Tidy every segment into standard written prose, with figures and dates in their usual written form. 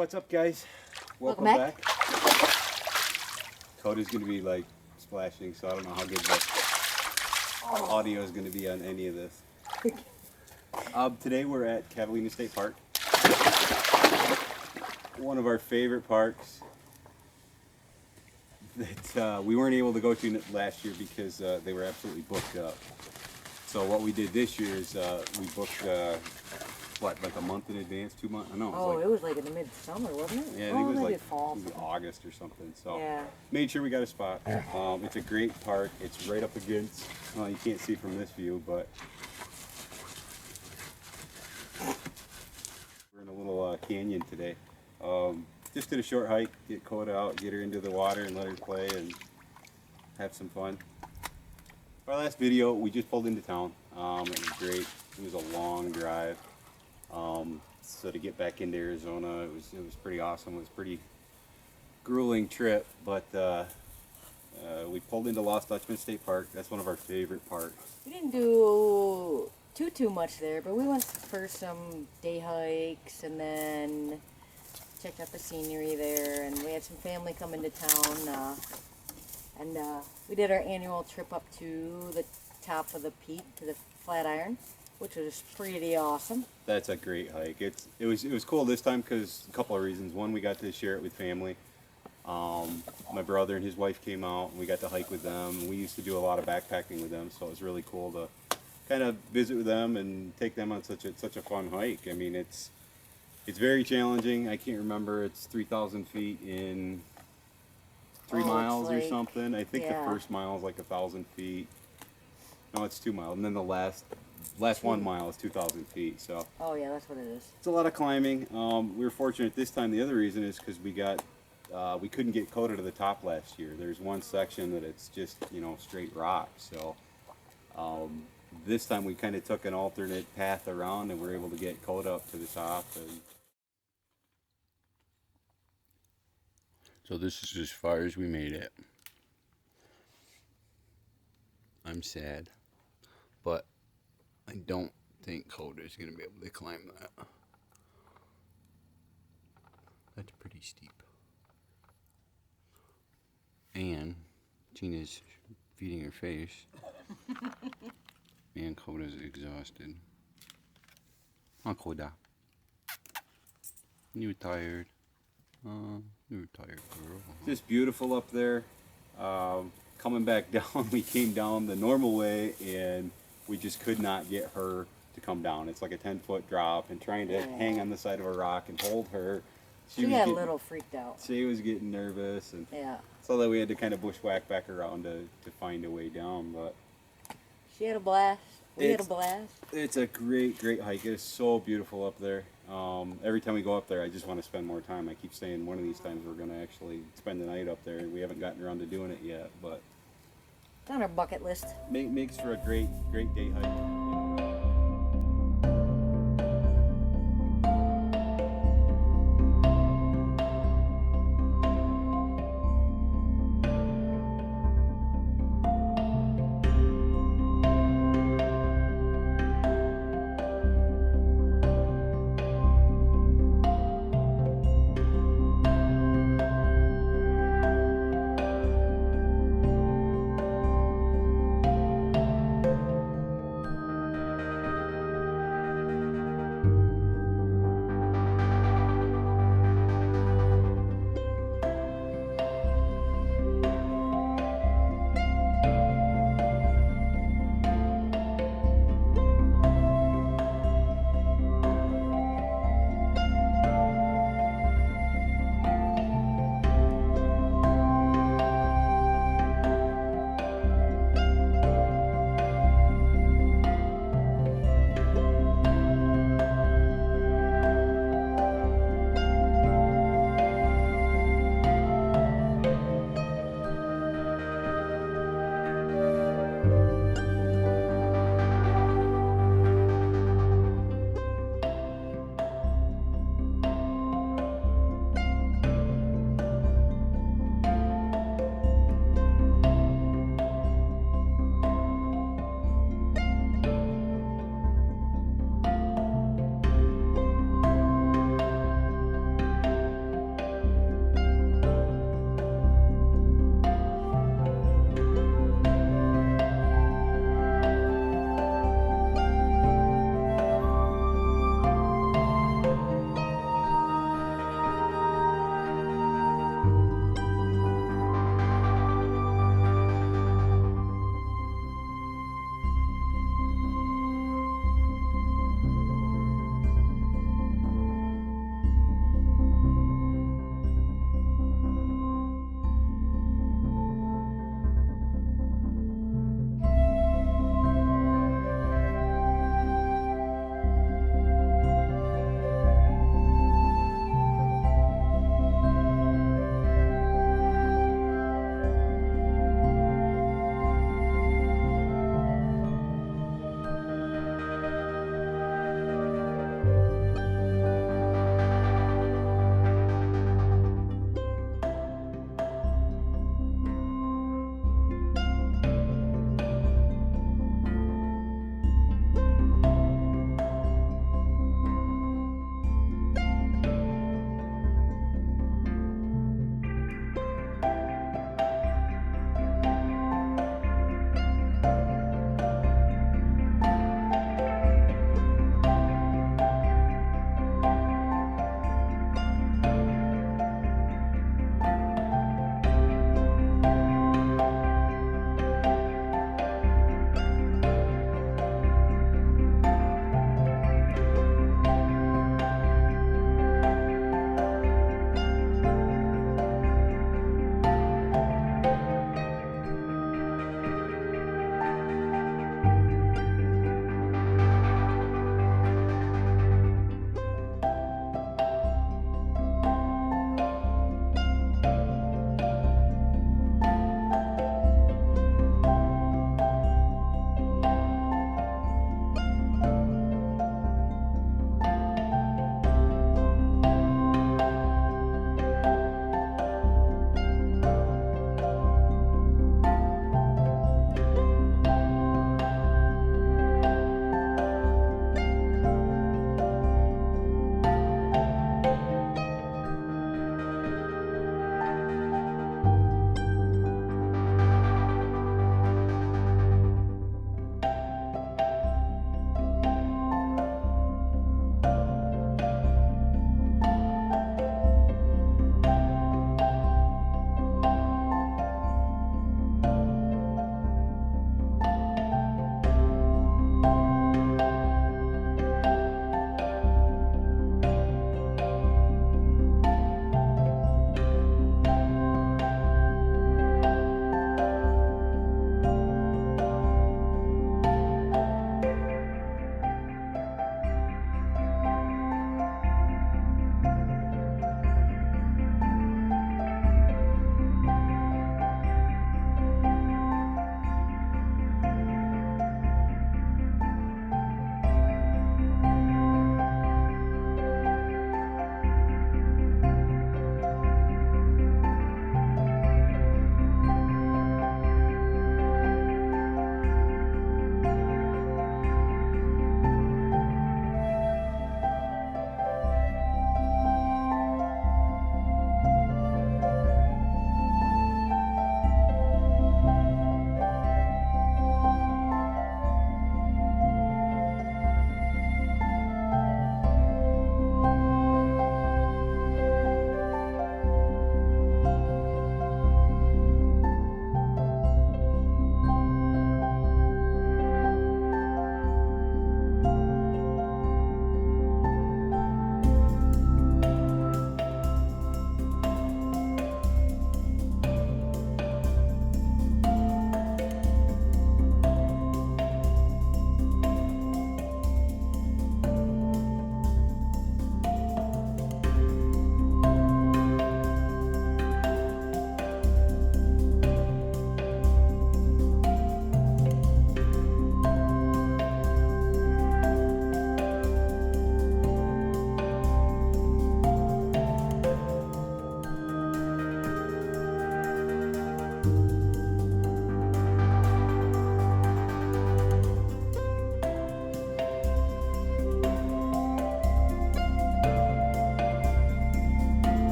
What's up, guys? Welcome back. Coda's going to be like splashing, so I don't know how good the audio is going to be on any of this. Today we're at Catalina State Park, one of our favorite parks that we weren't able to go to last year because they were absolutely booked up. So what we did this year is we booked like a month in advance, 2 months? No, it was like in the midsummer, wasn't it? Yeah, I think it was like fall. maybe August or something. So yeah. Made sure we got a spot. It's a great park. It's right up against, well, you can't see from this view, but we're in a little canyon today. Just did a short hike, get Coda out, get her into the water and let her play and have some fun. Our last video, we just pulled into town. It was great. It was a long drive. So to get back into Arizona, it was pretty awesome. It was a pretty grueling trip, but we pulled into Lost Dutchman State Park. That's one of our favorite parks. We didn't do too much there, but we went for some day hikes and then checked out the scenery there, and we had some family come into town, and we did our annual trip up to the top of the peak, to the Flatiron, which was pretty awesome. That's a great hike. It was cool this time because a couple of reasons. One, we got to share it with family. My brother and his wife came out, and we got to hike with them. We used to do a lot of backpacking with them, so it was really cool to kind of visit with them and take them on such a fun hike. I mean, it's very challenging. I can't remember. It's 3,000 feet in 3 miles or something. I think the first mile is like 1,000 feet. No, it's 2 miles, and then the last 1 mile is 2,000 feet. So. Oh yeah, that's what it is. It's a lot of climbing. We were fortunate this time. The other reason is because we couldn't get Coda to the top last year. There's one section that it's just straight rock. So this time we kind of took an alternate path around, and we're able to get Coda up to the top. So this is as far as we made it. I'm sad, but I don't think Coda is going to be able to climb that. That's pretty steep. And Tina's feeding her face. And Coda's exhausted. Huh, Coda? You were tired. You were tired, girl. Just beautiful up there. Coming back down, we came down the normal way, and we just could not get her to come down. It's like a 10-foot drop, and trying to hang on the side of a rock and hold her. She got a little freaked out. She was getting nervous, and so that we had to kind of bushwhack back around to find a way down. But she had a blast. We had a blast. It's a great hike. It is so beautiful up there. Every time we go up there, I just want to spend more time. I keep saying one of these times we're going to actually spend the night up there. We haven't gotten around to doing it yet, but it's on our bucket list. Makes for a great day hike.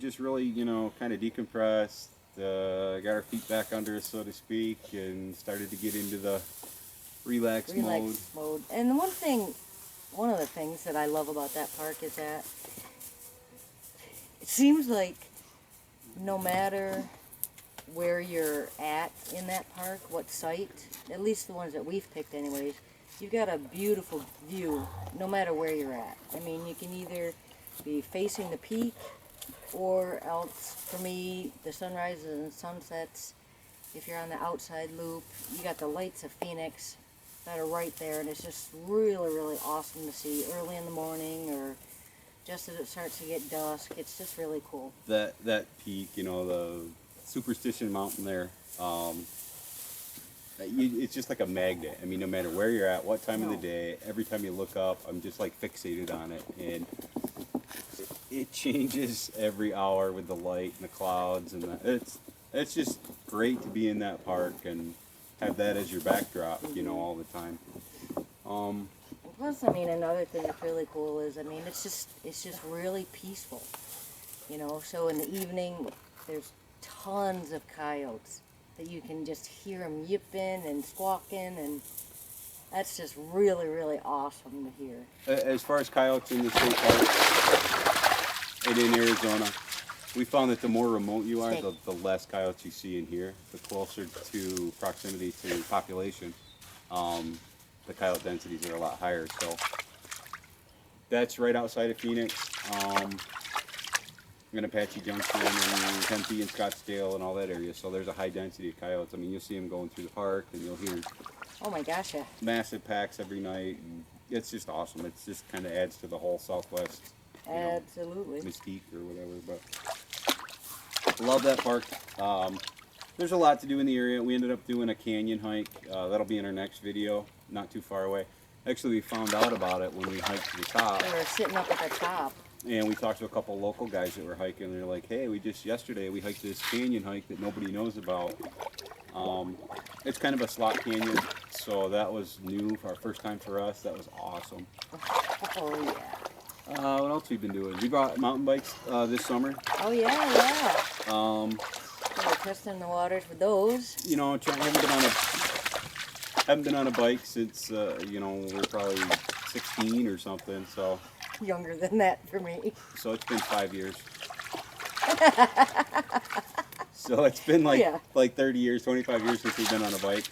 just really, you know, kind of decompressed, got our feet back under us, so to speak, and started to get into the relax mode. And one of the things that I love about that park is that it seems like no matter where you're at in that park, what site, at least the ones that we've picked anyways, you've got a beautiful view no matter where you're at. I mean, you can either be facing the peak, or else, for me, the sunrises and sunsets, if you're on the outside loop, you got the lights of Phoenix that are right there, and it's just really, really awesome to see early in the morning or just as it starts to get dusk. It's just really cool. That peak, you know, the Superstition Mountain there, it's just like a magnet. I mean, no matter where you're at, what time of the day, every time you look up, I'm just like fixated on it, and it changes every hour with the light and the clouds, and it's just great to be in that park and have that as your backdrop, you know, all the time. Plus, I mean, another thing that's really cool is, I mean, it's just really peaceful, you know. So in the evening, there's tons of coyotes that you can just hear them yipping and squawking, and that's just really, really awesome to hear. As far as coyotes in the state park and in Arizona, we found that the more remote you are, the less coyotes you see in here. The closer to proximity to population, the coyote densities are a lot higher. So that's right outside of Phoenix. In Apache Junction and Tempe and Scottsdale and all that area. So there's a high density of coyotes. I mean, you'll see them going through the park, and you'll hear oh my gosh, yeah, massive packs every night. And it's just awesome. It just kind of adds to the whole Southwest absolutely mystique or whatever. But love that park. There's a lot to do in the area. We ended up doing a canyon hike. That'll be in our next video, not too far away. Actually, we found out about it when we hiked to the top. we were sitting up at the top. And we talked to a couple local guys that were hiking, and they're like, hey, yesterday we hiked this canyon hike that nobody knows about. It's kind of a slot canyon, so that was new for our first time for us. That was awesome. Oh yeah. What else we've been doing? We bought mountain bikes this summer. Oh yeah. So we're testing the waters with those. You know, haven't been on a bike since you know, we're probably 16 or something, so. Younger than that for me. So it's been 5 years. So it's been like 30 years, 25 years since we've been on a bike.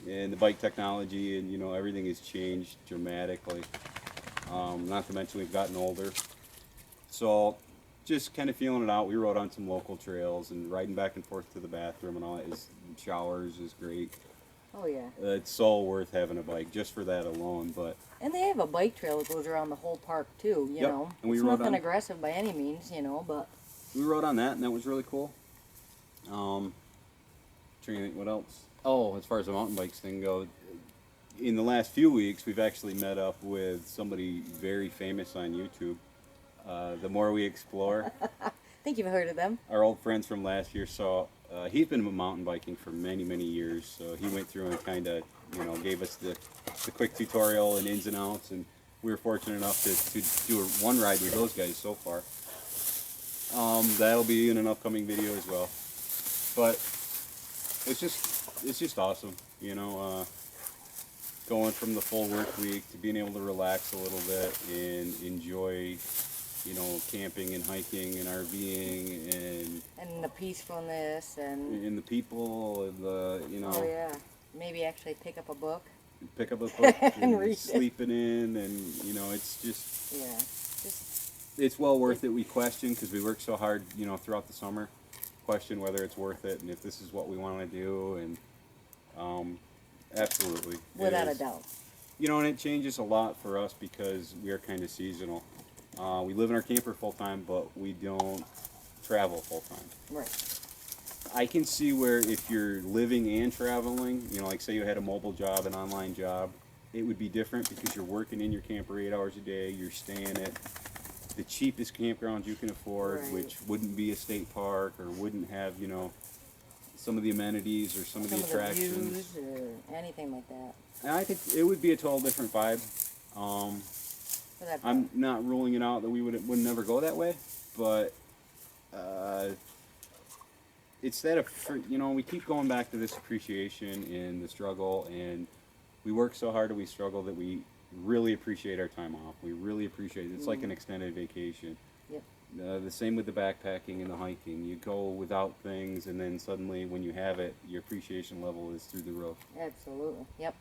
And the bike technology and, you know, everything has changed dramatically. Not to mention we've gotten older. So just kind of feeling it out. We rode on some local trails, and riding back and forth to the bathroom and all that showers is great. Oh yeah. It's so worth having a bike just for that alone. And they have a bike trail that goes around the whole park too, you know. And it's nothing aggressive by any means, you know, but we rode on that, and that was really cool. Trying to think what else. Oh, as far as the mountain bikes thing goes, in the last few weeks, we've actually met up with somebody very famous on YouTube. The More We Explore. I think you've heard of them. Our old friends from last year. So he's been mountain biking for many, many years. So he went through and kind of, you know, gave us the quick tutorial and ins and outs. And we were fortunate enough to do one ride with those guys so far. That'll be in an upcoming video as well. But it's just awesome, you know. Going from the full work week to being able to relax a little bit and enjoy, you know, camping and hiking and RVing and the peacefulness and the people and the, you know. Oh yeah, maybe actually pick up a book. Pick up a book and read sleeping in, and you know, it's just yeah, it's well worth it. We question because we work so hard, you know, throughout the summer. Question whether it's worth it and if this is what we want to do, and absolutely, without a doubt. You know, and it changes a lot for us because we are kind of seasonal. We live in our camper full time, but we don't travel full time. Right. I can see where if you're living and traveling, you know, like say you had a mobile job, an online job, it would be different because you're working in your camper 8 hours a day, you're staying at the cheapest campground you can afford, right, which wouldn't be a state park or wouldn't have, you know, some of the amenities or some of the attractions. Some of the views or anything like that. And I think it would be a total different vibe. I'm not ruling it out that we would never go that way, but it's that, you know, we keep going back to this appreciation and the struggle, and we work so hard that we struggle that we really appreciate our time off. We really appreciate it. It's like an extended vacation. Yep. The same with the backpacking and the hiking. You go without things, and then suddenly when you have it, your appreciation level is through the roof. Absolutely. Yep.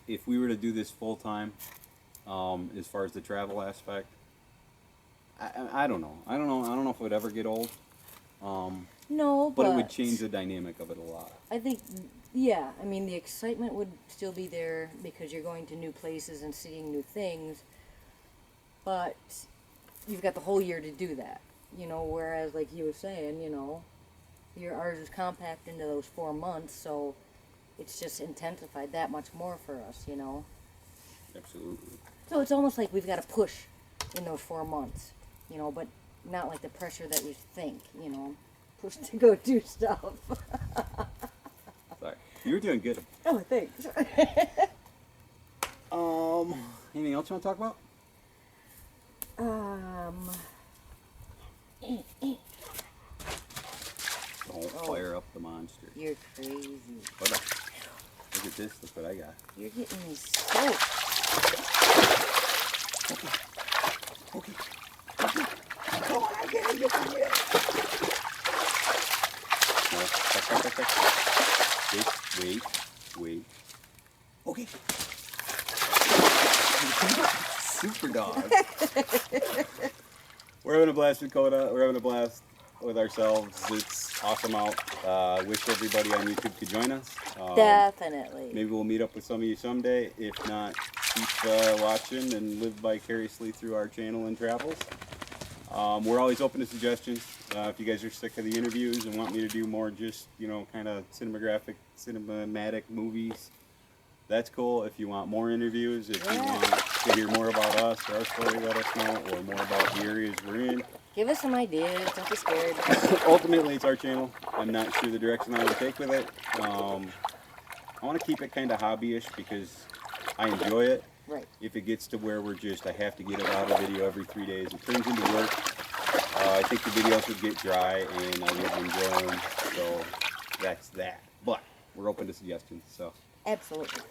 If we were to do this full time, as far as the travel aspect, I don't know. I don't know if it would ever get old. No, but it would change the dynamic of it a lot. I think, yeah. I mean, the excitement would still be there because you're going to new places and seeing new things. But you've got the whole year to do that, you know. Whereas, like you were saying, you know, ours is compact into those 4 months, so it's just intensified that much more for us, you know. Absolutely. So it's almost like we've got to push in those 4 months, you know, but not like the pressure that you think, you know, push to go do stuff. Sorry, you were doing good. Oh, thanks. Anything else you want to talk about? Don't fire up the monster. You're crazy. What up? Look at this. Look what I got. You're getting me soaked. Okay. Come on, I'm getting you from here. No, wait. Okay. Super dog. We're having a blast with Coda. We're having a blast with ourselves. It's awesome out. Wish everybody on YouTube could join us. Definitely. Maybe we'll meet up with some of you someday. If not, keep watching and live vicariously through our channel and travels. We're always open to suggestions. If you guys are sick of the interviews and want me to do more just, you know, kind of cinematic movies, that's cool. If you want more interviews, if you want to hear more about us or our story, let us know, or more about the areas we're in. Give us some ideas. Don't be scared. Ultimately, it's our channel. I'm not sure the direction I want to take with it. I want to keep it kind of hobbyish because I enjoy it. Right. If it gets to where I have to get it out a video every 3 days, it turns into work. I think the videos would get dry and I wouldn't enjoy them. So that's that. But we're open to suggestions. So Absolutely.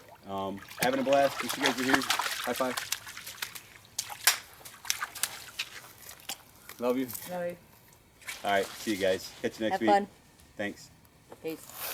having a blast. Wish you guys were here. High five. Love you. No. All right. See you guys. Catch you next Have week. fun. Thanks. Peace.